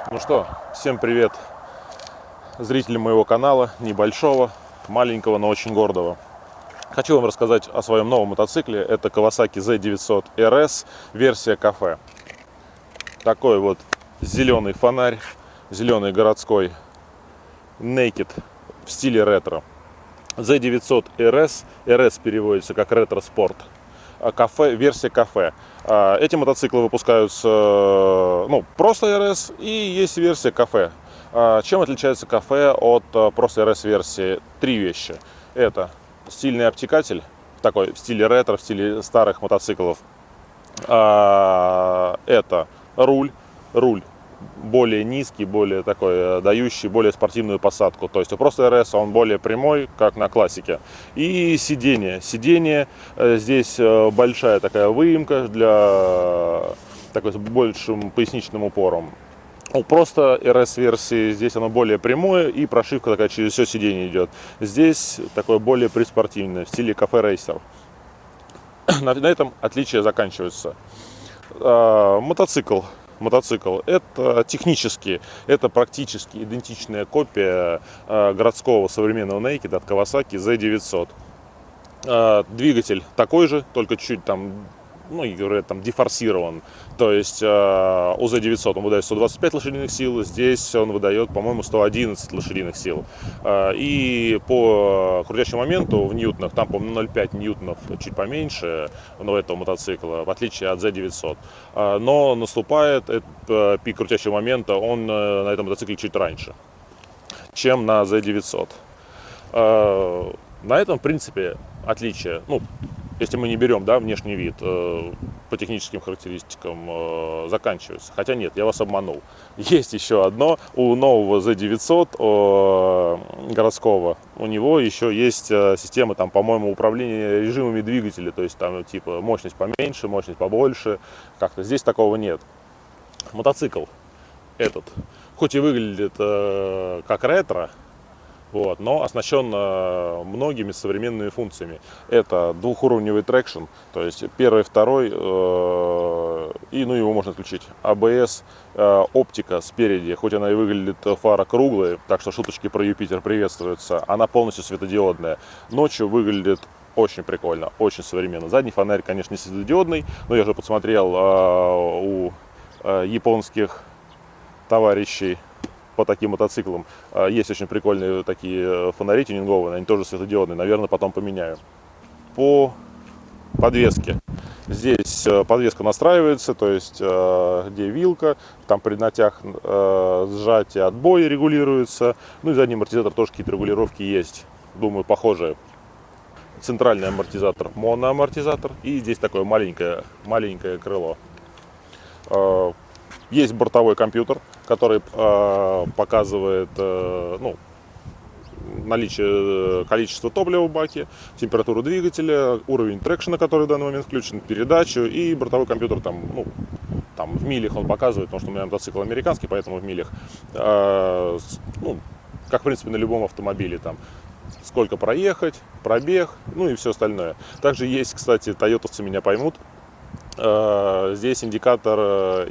Ну что, всем привет зрителям моего канала, небольшого, маленького, но очень гордого. Хочу вам рассказать о своем новом мотоцикле. Это Kawasaki Z900 RS, версия кафе. Такой вот зеленый фонарь, зеленый городской, naked в стиле ретро. Z900 RS, RS переводится как ретро-спорт. Кафе, версия кафе. Эти мотоциклы выпускаются, просто RS, и есть версия кафе. Чем отличается кафе от просто RS версии? Три вещи. Это стильный обтекатель, такой в стиле ретро, в стиле старых мотоциклов. Это руль более низкий, более такой, дающий более спортивную посадку. То есть у просто RS он более прямой, как на классике. И сиденье. Здесь большая такая выемка для такой с большим поясничным упором. У просто RS версии здесь оно более прямое, и прошивка такая через все сиденье идет. Здесь такое более приспортивное, в стиле кафе рейсер. На этом отличия заканчиваются. Мотоцикл это технически, это практически идентичная копия городского современного Naked от Kawasaki Z900. Двигатель такой же, только чуть там, говорят, там дефорсирован. То есть у Z900 он выдает 125 лошадиных сил, здесь он выдает, по-моему, 111 лошадиных сил. И по крутящему моменту в ньютонах, там, по-моему, 0,5 ньютонов, чуть поменьше, но этого мотоцикла, в отличие от Z900. Но наступает пик крутящего момента, он на этом мотоцикле чуть раньше, чем на Z900. На этом, в принципе, отличие. Если мы не берем, внешний вид, по техническим характеристикам заканчивается. Хотя нет, я вас обманул. Есть еще одно. У нового Z900 городского, у него еще есть система, там, по-моему, управления режимами двигателя. То есть там типа мощность поменьше, мощность побольше. Как-то здесь такого нет. Мотоцикл этот, хоть и выглядит как ретро, но оснащен многими современными функциями. Это двухуровневый трекшн, то есть первый, второй, и его можно отключить. АБС, оптика спереди, хоть она и выглядит фара круглая, так что шуточки про Юпитер приветствуются, она полностью светодиодная. Ночью выглядит очень прикольно, очень современно. Задний фонарь, конечно, не светодиодный, но я же подсмотрел у японских товарищей по таким мотоциклам. Есть очень прикольные такие фонари тюнинговые, они тоже светодиодные, наверное, потом поменяю. По подвеске. Здесь подвеска настраивается, то есть где вилка, там при натяг сжатие, отбой регулируется. И задний амортизатор тоже какие-то регулировки есть, думаю, похожие. Центральный амортизатор, моноамортизатор, и здесь такое маленькое крыло. Есть бортовой компьютер, который показывает наличие количества топлива в баке, температуру двигателя, уровень трекшена, который в данный момент включен, передачу, и бортовой компьютер там в милях он показывает, потому что у меня мотоцикл американский, поэтому в милях, как в принципе на любом автомобиле, там сколько проехать, пробег, и все остальное. Также есть, кстати, тойотовцы меня поймут, здесь индикатор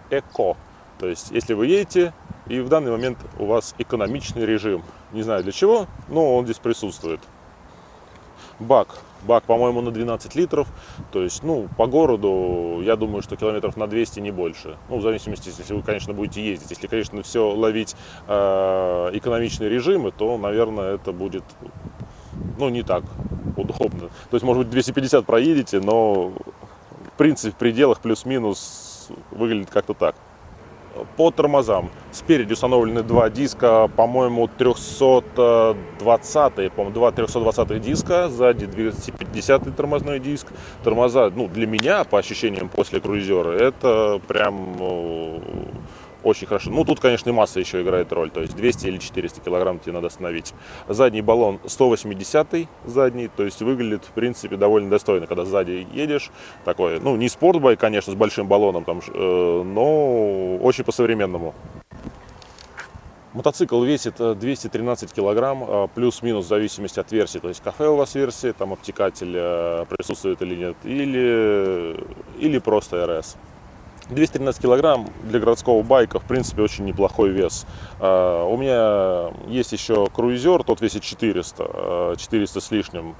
эко. То есть, если вы едете, и в данный момент у вас экономичный режим. Не знаю для чего, но он здесь присутствует. Бак, по-моему, на 12 литров. То есть, по городу, я думаю, что километров на 200, не больше. В зависимости, если вы, конечно, будете ездить. Если, конечно, все ловить экономичные режимы, то, наверное, это будет, не так удобно. То есть, может быть, 250 проедете, но в принципе в пределах плюс-минус выглядит как-то так. По тормозам. Спереди установлены два диска, по-моему, 320-е, два 320-х диска, сзади 250-й тормозной диск. Тормоза, для меня, по ощущениям после круизера, это прям очень хорошо. Тут, конечно, и масса еще играет роль, то есть 200 или 400 килограмм тебе надо остановить. Задний баллон 180-й задний, то есть выглядит, в принципе, довольно достойно, когда сзади едешь. Такой, не спортбайк, конечно, с большим баллоном, но очень по-современному. Мотоцикл весит 213 килограмм, плюс-минус в зависимости от версии. То есть кафе у вас версия, там обтекатель присутствует или нет, или просто RS. 213 килограмм для городского байка, в принципе, очень неплохой вес. У меня есть еще круизер, тот весит 400, 400 с лишним.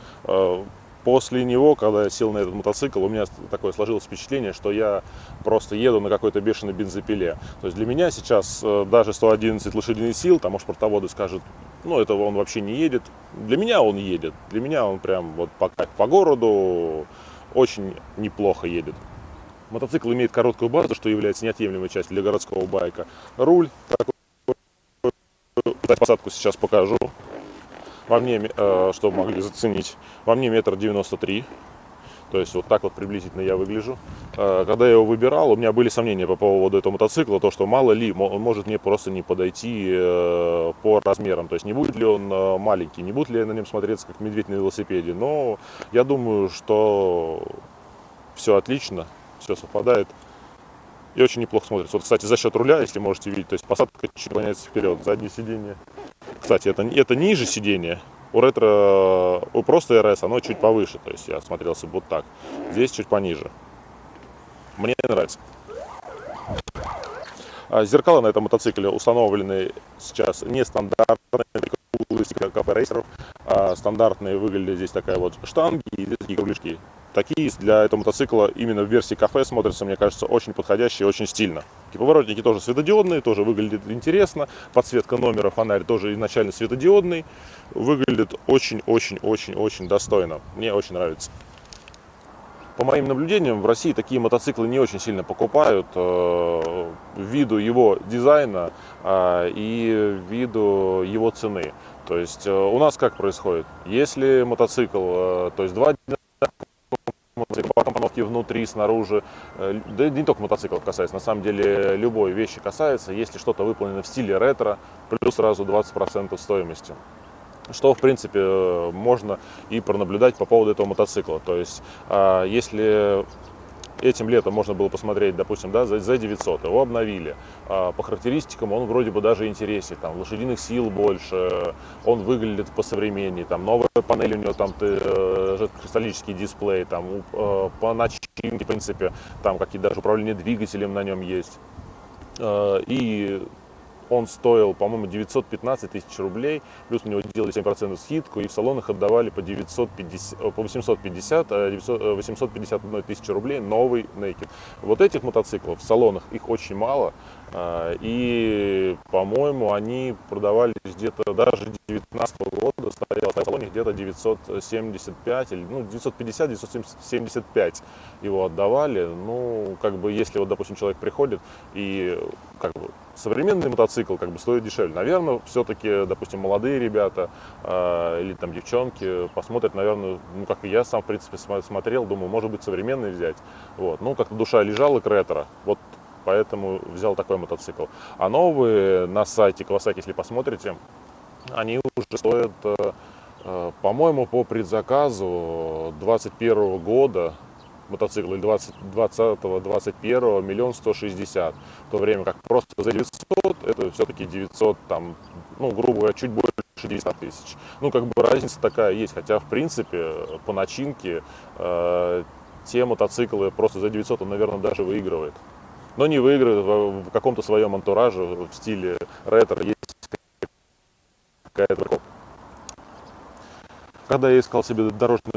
После него, когда я сел на этот мотоцикл, у меня такое сложилось впечатление, что я просто еду на какой-то бешеной бензопиле. То есть для меня сейчас даже 111 лошадиных сил, там, может, портоводы скажут, ну, этого он вообще не едет. Для меня он едет. Для меня он прям вот по городу очень неплохо едет. Мотоцикл имеет короткую базу, что является неотъемлемой частью для городского байка. Руль такой, посадку сейчас покажу. Во мне, чтобы могли заценить, во мне 1,93 м. То есть вот так вот приблизительно я выгляжу. Когда я его выбирал, у меня были сомнения по поводу этого мотоцикла, то что мало ли, он может мне просто не подойти по размерам. То есть не будет ли он маленький, не будет ли на нем смотреться как медведь на велосипеде. Но я думаю, что все отлично, все совпадает и очень неплохо смотрится. Вот, кстати, за счет руля, если можете видеть, то есть посадка чуть наклоняется вперед, заднее сиденье. Кстати, это ниже сиденье. У просто РС оно чуть повыше, то есть я смотрелся вот так. Здесь чуть пониже. Мне нравится. Зеркала на этом мотоцикле установлены сейчас нестандартные, как КП рейсеров, стандартные. Выглядят здесь такая вот штанги и такие кругляшки. Такие для этого мотоцикла именно в версии кафе смотрятся, мне кажется, очень подходящие, очень стильно. Поворотники тоже светодиодные, тоже выглядят интересно. Подсветка номера, фонарь тоже изначально светодиодный. Выглядит очень-очень-очень-очень достойно. Мне очень нравится. По моим наблюдениям, в России такие мотоциклы не очень сильно покупают ввиду его дизайна и ввиду его цены. То есть у нас как происходит? Если мотоцикл, то есть два дня по компоновке внутри, снаружи, да не только мотоциклов касается, на самом деле любой вещи касается, если что-то выполнено в стиле ретро, плюс сразу 20% стоимости. Что, в принципе, можно и пронаблюдать по поводу этого мотоцикла. То есть, если этим летом можно было посмотреть, допустим, да, Z900, его обновили. По характеристикам он вроде бы даже интереснее, там лошадиных сил больше, он выглядит посовременнее, там новая панель у него, там кристаллический дисплей, там по начинке, в принципе, там какие-то даже управления двигателем на нем есть. И он стоил, по-моему, 915 тысяч рублей, плюс на него делали 7% скидку, и в салонах отдавали по 851 тысячи рублей новый Naked. Вот этих мотоциклов в салонах их очень мало, и, по-моему, они продавались где-то даже 2019 года, стоял в салоне где-то 975, или, ну, 950-975 его отдавали. Ну, как бы, если вот, допустим, человек приходит и, как бы, современный мотоцикл как бы стоит дешевле. Наверное, все-таки, допустим, молодые ребята или там девчонки посмотрят, наверное, ну, как и я сам, в принципе, смотрел, думаю, может быть, современный взять. Вот. Ну, как-то душа лежала к ретро, вот поэтому взял такой мотоцикл. А новые на сайте Kawasaki, если посмотрите, они уже стоят, по-моему, по предзаказу 2021 года, мотоцикл, или 20-21 миллион 160, в то время как просто за 900 это все-таки 900, там, ну, грубо говоря, чуть больше 900 тысяч. Ну, как бы разница такая есть, хотя, в принципе, по начинке те мотоциклы просто за 900 он, наверное, даже выигрывает. Но не выигрывает в каком-то своем антураже, в стиле ретро, есть какая-то. Когда я искал себе дорожный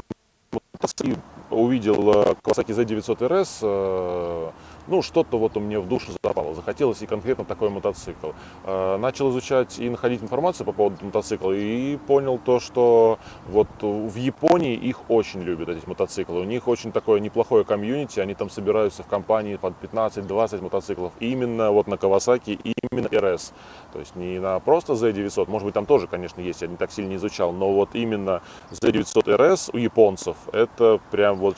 мотоцикл, увидел Kawasaki Z900 RS, ну, что-то вот у меня в душу запало. Захотелось и конкретно такой мотоцикл. Начал изучать и находить информацию по поводу мотоцикла и понял то, что вот в Японии их очень любят, эти мотоциклы. У них очень такое неплохое комьюнити, они там собираются в компании под 15-20 мотоциклов. Именно вот на Kawasaki, именно RS. То есть не на просто Z900, может быть там тоже, конечно, есть, я не так сильно изучал, но вот именно Z900 RS у японцев это прям вот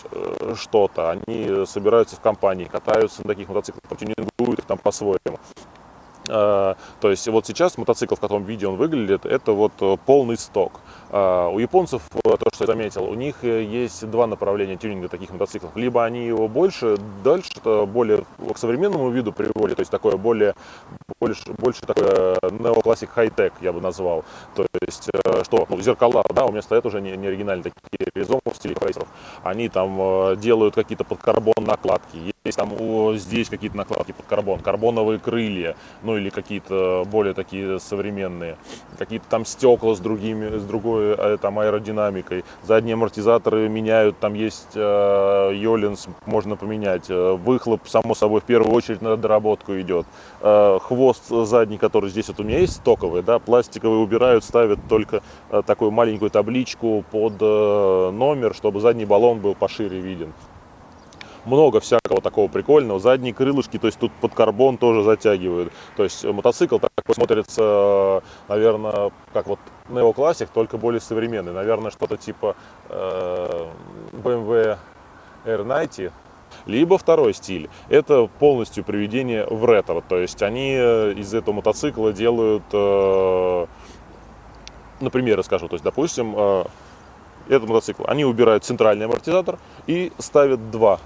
что-то. Они собираются в компании, катаются на таких мотоциклах, тюнингуют их там по-своему. То есть вот сейчас мотоцикл, в каком виде он выглядит, это вот полный сток. У японцев, то, что я заметил, у них есть два направления тюнинга таких мотоциклов. Либо они его дальше, более к современному виду приводят, то есть такое больше такое неоклассик хай-тек, я бы назвал. То есть, что, ну, зеркала, да, у меня стоят уже не оригинальные такие резоны в стиле рейсеров. Они там делают какие-то под карбон накладки. Есть там здесь какие-то накладки под карбон, карбоновые крылья, ну или какие-то более такие современные. Какие-то там стекла с другой там аэродинамикой. Задние амортизаторы меняют, там есть Йолинс, можно поменять. Выхлоп, само собой, в первую очередь на доработку идет. Хвост задний, который здесь вот у меня есть, стоковый, да, пластиковый убирают, ставят только такую маленькую табличку под номер, чтобы задний баллон был пошире виден. Много всякого такого прикольного. Задние крылышки, то есть тут под карбон тоже затягивают. То есть мотоцикл такой смотрится, наверное, как вот Neo Classic, только более современный. Наверное, что-то типа BMW R90. Либо второй стиль, это полностью приведение в ретро. То есть они из этого мотоцикла делают, например, расскажу, то есть, допустим, этот мотоцикл, они убирают центральный амортизатор и ставят два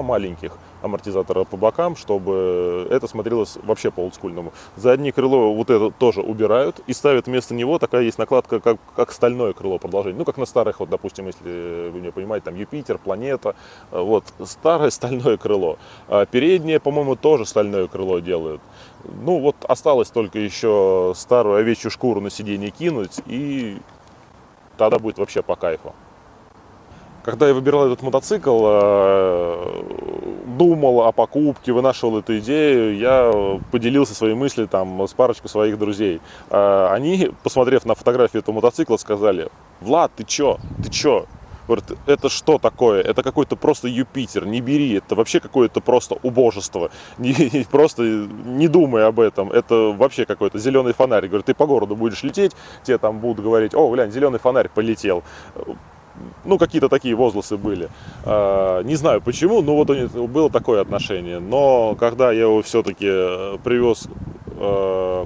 маленьких амортизатора по бокам, чтобы это смотрелось вообще по-олдскульному. Заднее крыло вот это тоже убирают и ставят вместо него, такая есть накладка, как стальное крыло продолжение. Ну, как на старых, вот, допустим, если вы меня понимаете, там Юпитер, Планета, вот, старое стальное крыло. А переднее, по-моему, тоже стальное крыло делают. Ну, вот осталось только еще старую овечью шкуру на сиденье кинуть, и тогда будет вообще по кайфу. Когда я выбирал этот мотоцикл, думал о покупке, вынашивал эту идею, я поделился своими мыслями там с парочкой своих друзей. Они, посмотрев на фотографию этого мотоцикла, сказали: «Влад, ты чё? Ты чё?» Говорит, это что такое? Это какой-то просто Юпитер, не бери, это вообще какое-то просто убожество. Просто не думай об этом, это вообще какой-то зеленый фонарь. Говорит, ты по городу будешь лететь, тебе там будут говорить: «О, глянь, зеленый фонарь полетел». Ну, какие-то такие возгласы были. Не знаю почему, но вот было такое отношение. Но когда я его все-таки привез,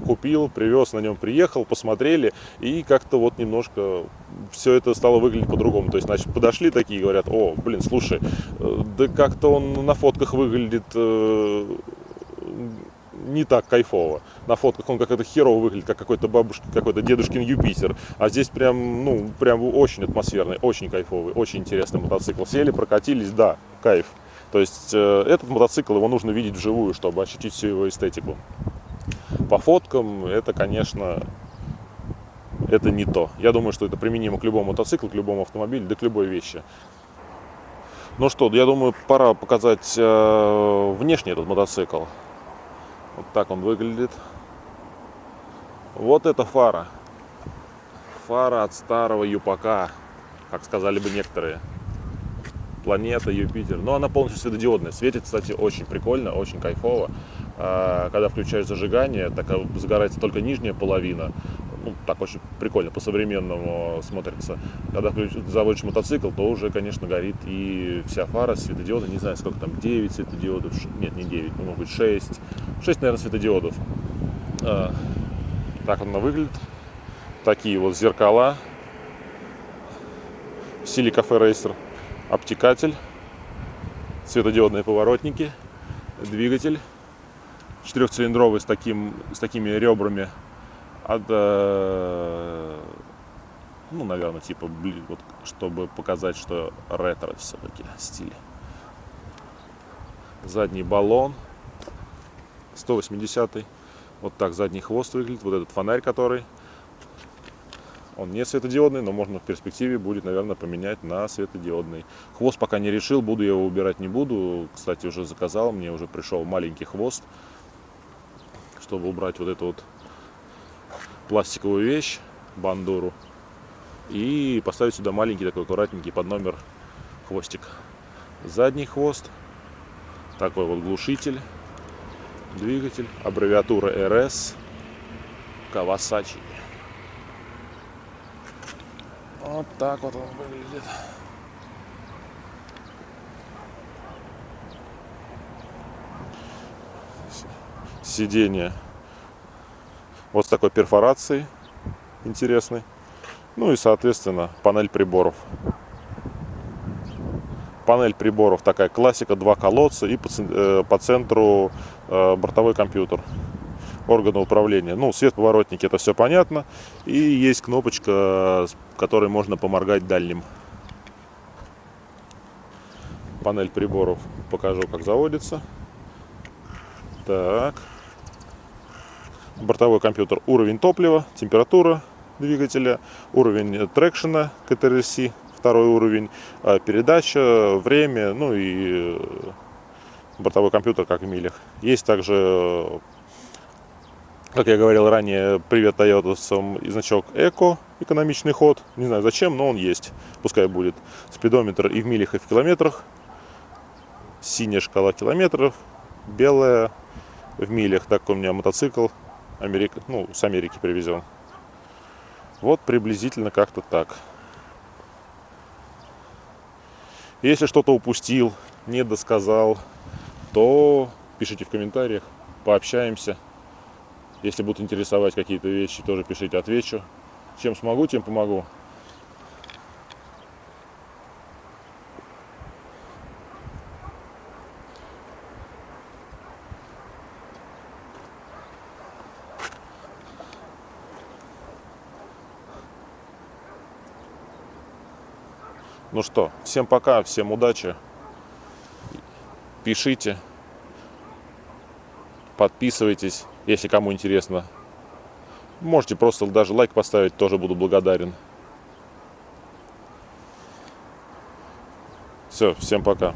купил, привез, на нем приехал, посмотрели, и как-то вот немножко все это стало выглядеть по-другому. То есть, значит, подошли такие и говорят: «О, блин, слушай, да как-то он на фотках выглядит не так кайфово. На фотках он как-то херово выглядит, как какой-то какой-то дедушкин Юпитер. А здесь прям, ну, прям очень атмосферный, очень кайфовый, очень интересный мотоцикл. Сели, прокатились, да, кайф. То есть этот мотоцикл, его нужно видеть вживую, чтобы ощутить всю его эстетику. По фоткам это, конечно, это не то. Я думаю, что это применимо к любому мотоциклу, к любому автомобилю, да к любой вещи. Ну что, я думаю, пора показать внешне этот мотоцикл. Вот так он выглядит. Вот это фара. Фара от старого Юпака, как сказали бы некоторые. Планета, Юпитер. Но она полностью светодиодная. Светит, кстати, очень прикольно, очень кайфово. Когда включаешь зажигание, так загорается только нижняя половина. Ну, так очень прикольно, по-современному смотрится. Когда заводишь мотоцикл, то уже, конечно, горит и вся фара, светодиоды. Не знаю, сколько там, 9 светодиодов. Нет, не 9, может быть 6. 6, наверное, светодиодов. Так она выглядит. Такие вот зеркала в стиле кафе рейсер. Обтекатель, светодиодные поворотники, двигатель 4-цилиндровый с такими ребрами. Ну, наверное, типа, вот, чтобы показать, что ретро все-таки стиль. Задний баллон 180-й. Вот так задний хвост выглядит. Вот этот фонарь, который... Он не светодиодный, но можно в перспективе будет, наверное, поменять на светодиодный. Хвост пока не решил, буду я его убирать, не буду. Кстати, уже заказал, мне уже пришел маленький хвост, чтобы убрать вот эту вот пластиковую вещь, бандуру. И поставить сюда маленький такой аккуратненький под номер хвостик. Задний хвост, такой вот глушитель, двигатель, аббревиатура RS, Kawasaki. Вот так вот он выглядит. Сиденье Вот с такой перфорацией интересной. Ну и, соответственно, панель приборов. Панель приборов такая классика, два колодца и по центру бортовой компьютер. Органы управления. Ну, свет, поворотники, это все понятно. И есть кнопочка, с которой можно поморгать дальним. Панель приборов покажу, как заводится. Так. Бортовой компьютер. Уровень топлива, температура двигателя, уровень трекшена КТРС, второй уровень, передача, время, ну и бортовой компьютер, как в милях. Есть также, как я говорил ранее, привет тойотовцам, и значок Эко, экономичный ход. Не знаю зачем, но он есть. Пускай будет. Спидометр и в милях, и в километрах. Синяя шкала километров, белая в милях. Так у меня мотоцикл с Америки привезен. Вот приблизительно как-то так. Если что-то упустил, не досказал, то пишите в комментариях, пообщаемся. Если будут интересовать какие-то вещи, тоже пишите, отвечу. Чем смогу, тем помогу. Ну что, всем пока, всем удачи. Пишите, подписывайтесь, если кому интересно. Можете просто даже лайк поставить, тоже буду благодарен. Все, всем пока.